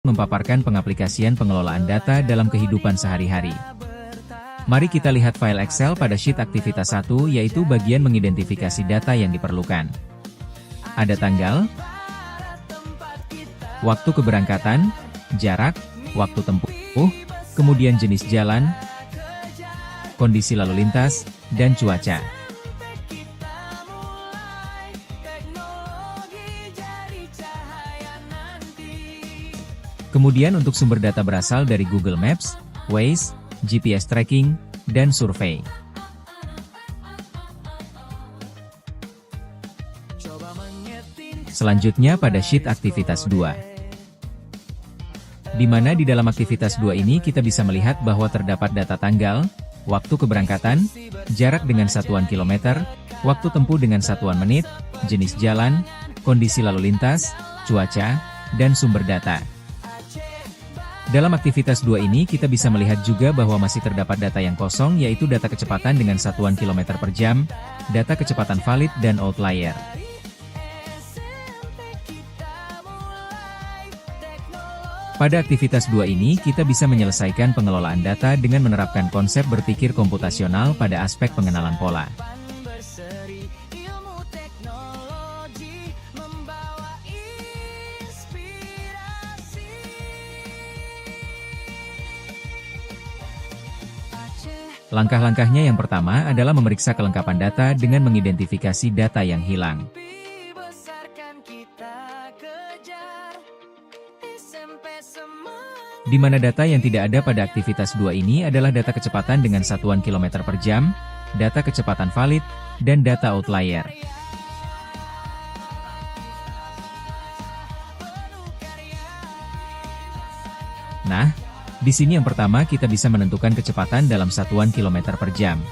memaparkan pengaplikasian pengelolaan data dalam kehidupan sehari-hari. Mari kita lihat file Excel pada sheet aktivitas 1, yaitu bagian mengidentifikasi data yang diperlukan. Ada tanggal, waktu keberangkatan, jarak, waktu tempuh, kemudian jenis jalan, kondisi lalu lintas, dan cuaca. Kemudian untuk sumber data berasal dari Google Maps, Waze, GPS tracking, dan survei. Selanjutnya pada sheet aktivitas 2. Di mana di dalam aktivitas 2 ini kita bisa melihat bahwa terdapat data tanggal, waktu keberangkatan, jarak dengan satuan kilometer, waktu tempuh dengan satuan menit, jenis jalan, kondisi lalu lintas, cuaca, dan sumber data. Dalam aktivitas 2 ini kita bisa melihat juga bahwa masih terdapat data yang kosong, yaitu data kecepatan dengan satuan kilometer per jam, data kecepatan valid dan outlier. Pada aktivitas 2 ini kita bisa menyelesaikan pengelolaan data dengan menerapkan konsep berpikir komputasional pada aspek pengenalan pola. Langkah-langkahnya yang pertama adalah memeriksa kelengkapan data dengan mengidentifikasi data yang hilang. Di mana data yang tidak ada pada aktivitas 2 ini adalah data kecepatan dengan satuan kilometer per jam, data kecepatan valid, dan data outlier. Nah, di sini yang pertama kita bisa menentukan kecepatan dalam satuan kilometer per jam.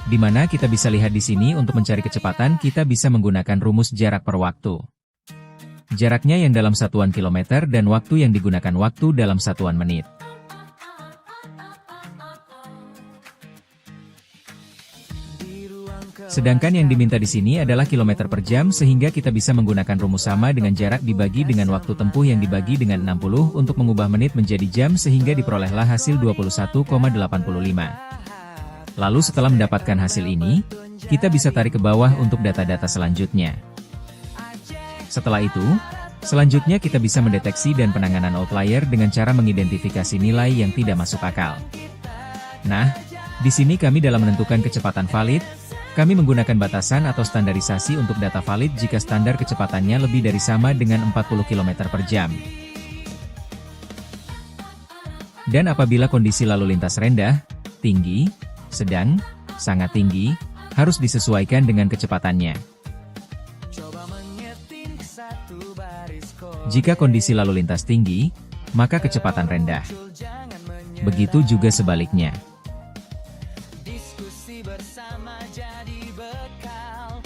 Di mana kita bisa lihat di sini untuk mencari kecepatan kita bisa menggunakan rumus jarak per waktu. Jaraknya yang dalam satuan kilometer dan waktu yang digunakan waktu dalam satuan menit. Sedangkan yang diminta di sini adalah kilometer per jam, sehingga kita bisa menggunakan rumus sama dengan jarak dibagi dengan waktu tempuh yang dibagi dengan 60 untuk mengubah menit menjadi jam sehingga diperolehlah hasil 21,85. Lalu setelah mendapatkan hasil ini, kita bisa tarik ke bawah untuk data-data selanjutnya. Setelah itu, selanjutnya kita bisa mendeteksi dan penanganan outlier dengan cara mengidentifikasi nilai yang tidak masuk akal. Nah, di sini kami dalam menentukan kecepatan valid, kami menggunakan batasan atau standarisasi untuk data valid jika standar kecepatannya lebih dari sama dengan 40 km per jam. Dan apabila kondisi lalu lintas rendah, tinggi, sedang, sangat tinggi, harus disesuaikan dengan kecepatannya. Jika kondisi lalu lintas tinggi, maka kecepatan rendah. Begitu juga sebaliknya.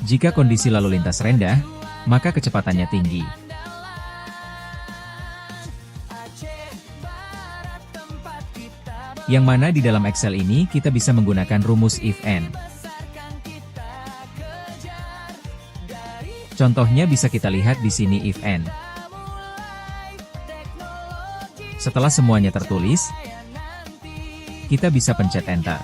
Jika kondisi lalu lintas rendah, maka kecepatannya tinggi. Yang mana di dalam Excel ini kita bisa menggunakan rumus if-and. Contohnya bisa kita lihat di sini if-and. Setelah semuanya tertulis, kita bisa pencet Enter.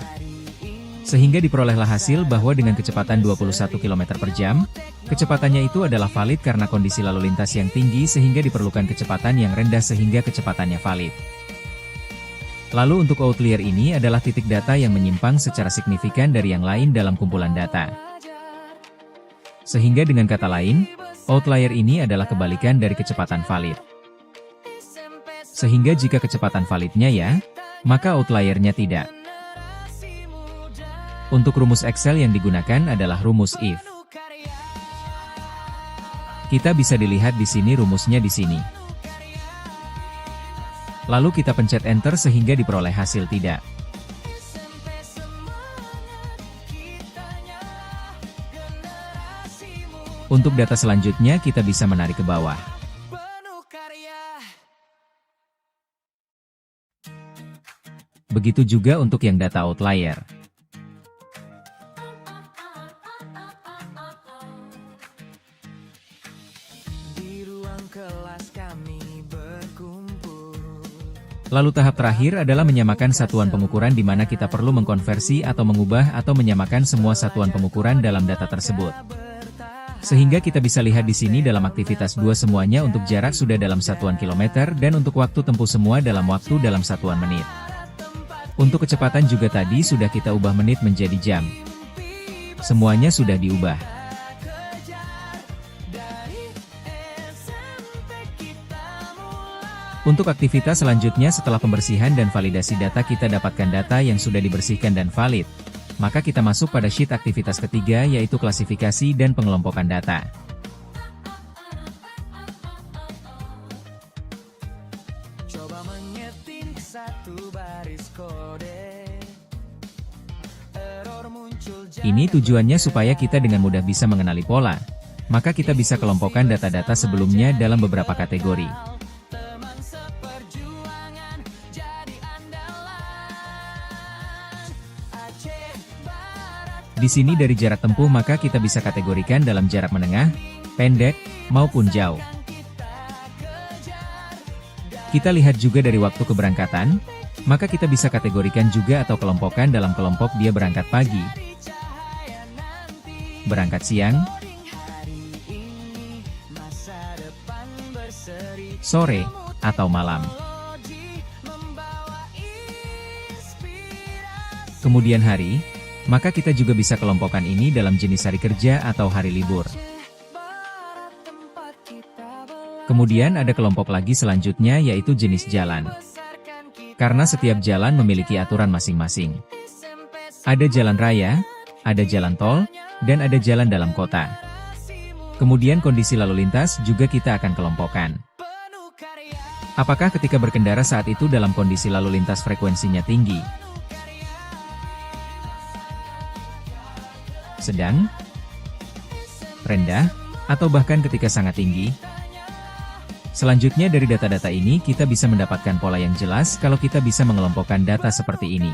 Sehingga diperolehlah hasil bahwa dengan kecepatan 21 km per jam, kecepatannya itu adalah valid karena kondisi lalu lintas yang tinggi sehingga diperlukan kecepatan yang rendah sehingga kecepatannya valid. Lalu untuk outlier ini adalah titik data yang menyimpang secara signifikan dari yang lain dalam kumpulan data. Sehingga dengan kata lain, outlier ini adalah kebalikan dari kecepatan valid. Sehingga jika kecepatan validnya ya, maka outliernya tidak. Untuk rumus Excel yang digunakan adalah rumus if. Kita bisa dilihat di sini rumusnya di sini. Lalu kita pencet Enter sehingga diperoleh hasil tidak. Untuk data selanjutnya kita bisa menarik ke bawah. Begitu juga untuk yang data outlier. Lalu tahap terakhir adalah menyamakan satuan pengukuran di mana kita perlu mengkonversi atau mengubah atau menyamakan semua satuan pengukuran dalam data tersebut. Sehingga kita bisa lihat di sini dalam aktivitas 2 semuanya untuk jarak sudah dalam satuan kilometer dan untuk waktu tempuh semua dalam waktu dalam satuan menit. Untuk kecepatan juga tadi sudah kita ubah menit menjadi jam. Semuanya sudah diubah. Untuk aktivitas selanjutnya setelah pembersihan dan validasi data kita dapatkan data yang sudah dibersihkan dan valid. Maka kita masuk pada sheet aktivitas ketiga yaitu klasifikasi dan pengelompokan data. Ini tujuannya supaya kita dengan mudah bisa mengenali pola. Maka kita bisa kelompokkan data-data sebelumnya dalam beberapa kategori. Di sini dari jarak tempuh maka kita bisa kategorikan dalam jarak menengah, pendek, maupun jauh. Kita lihat juga dari waktu keberangkatan, maka kita bisa kategorikan juga atau kelompokkan dalam kelompok dia berangkat pagi, berangkat siang, sore, atau malam. Kemudian hari, maka kita juga bisa kelompokkan ini dalam jenis hari kerja atau hari libur. Kemudian ada kelompok lagi selanjutnya yaitu jenis jalan. Karena setiap jalan memiliki aturan masing-masing. Ada jalan raya, ada jalan tol, dan ada jalan dalam kota. Kemudian kondisi lalu lintas juga kita akan kelompokkan. Apakah ketika berkendara saat itu dalam kondisi lalu lintas frekuensinya tinggi, sedang, rendah, atau bahkan ketika sangat tinggi? Selanjutnya dari data-data ini kita bisa mendapatkan pola yang jelas kalau kita bisa mengelompokkan data seperti ini.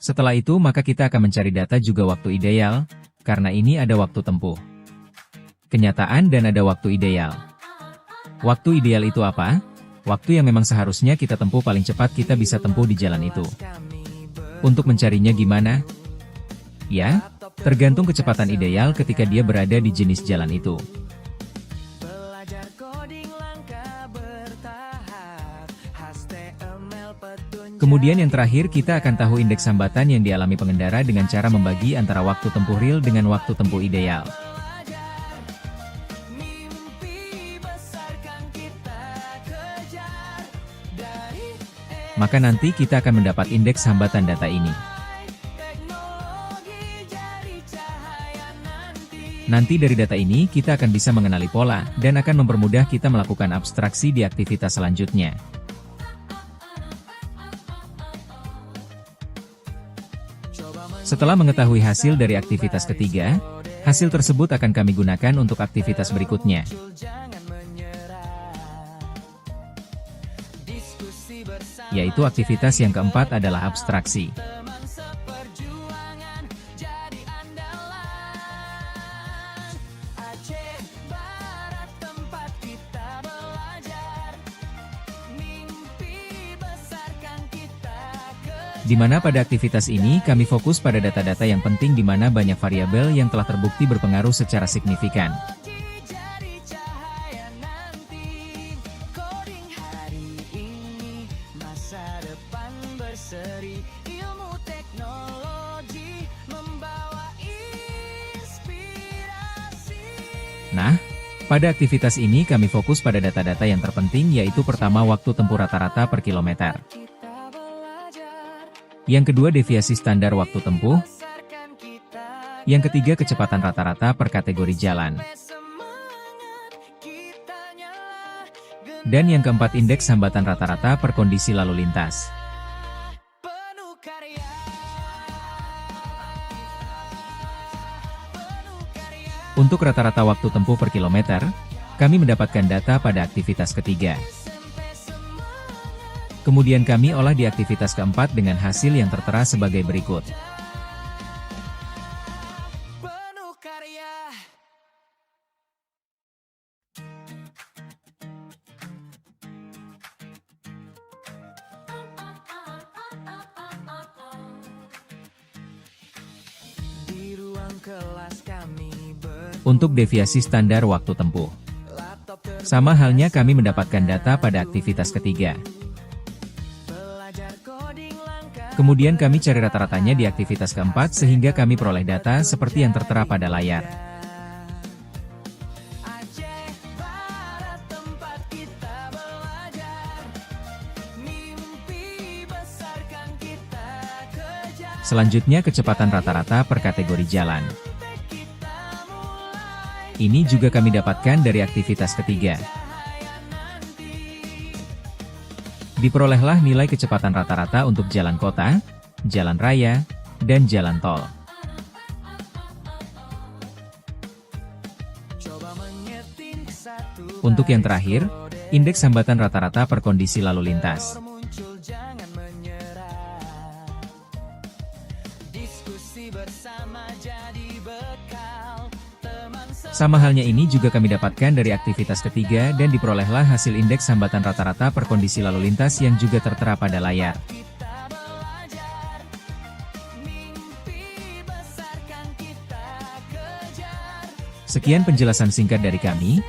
Setelah itu maka kita akan mencari data juga waktu ideal, karena ini ada waktu tempuh, kenyataan dan ada waktu ideal. Waktu ideal itu apa? Waktu yang memang seharusnya kita tempuh paling cepat kita bisa tempuh di jalan itu. Untuk mencarinya gimana? Ya, tergantung kecepatan ideal ketika dia berada di jenis jalan itu. Kemudian yang terakhir kita akan tahu indeks hambatan yang dialami pengendara dengan cara membagi antara waktu tempuh real dengan waktu tempuh ideal. Maka nanti kita akan mendapat indeks hambatan data ini. Nanti dari data ini kita akan bisa mengenali pola, dan akan mempermudah kita melakukan abstraksi di aktivitas selanjutnya. Setelah mengetahui hasil dari aktivitas ketiga, hasil tersebut akan kami gunakan untuk aktivitas berikutnya. Yaitu aktivitas yang keempat adalah abstraksi. Di mana pada aktivitas ini kami fokus pada data-data yang penting di mana banyak variabel yang telah terbukti berpengaruh secara signifikan. Nah, pada aktivitas ini kami fokus pada data-data yang terpenting yaitu pertama waktu tempuh rata-rata per kilometer. Yang kedua deviasi standar waktu tempuh. Yang ketiga kecepatan rata-rata per kategori jalan. Dan yang keempat indeks hambatan rata-rata per kondisi lalu lintas. Untuk rata-rata waktu tempuh per kilometer, kami mendapatkan data pada aktivitas ketiga. Kemudian kami olah di aktivitas keempat dengan hasil yang tertera sebagai berikut. Untuk deviasi standar waktu tempuh, sama halnya kami mendapatkan data pada aktivitas ketiga. Kemudian kami cari rata-ratanya di aktivitas keempat sehingga kami peroleh data seperti yang tertera pada layar. Selanjutnya kecepatan rata-rata per kategori jalan. Ini juga kami dapatkan dari aktivitas ketiga. Diperolehlah nilai kecepatan rata-rata untuk jalan kota, jalan raya, dan jalan tol. Untuk yang terakhir, indeks hambatan rata-rata per kondisi lalu lintas. Sama halnya ini juga kami dapatkan dari aktivitas ketiga dan diperolehlah hasil indeks hambatan rata-rata per kondisi lalu lintas yang juga tertera pada layar. Sekian penjelasan singkat dari kami.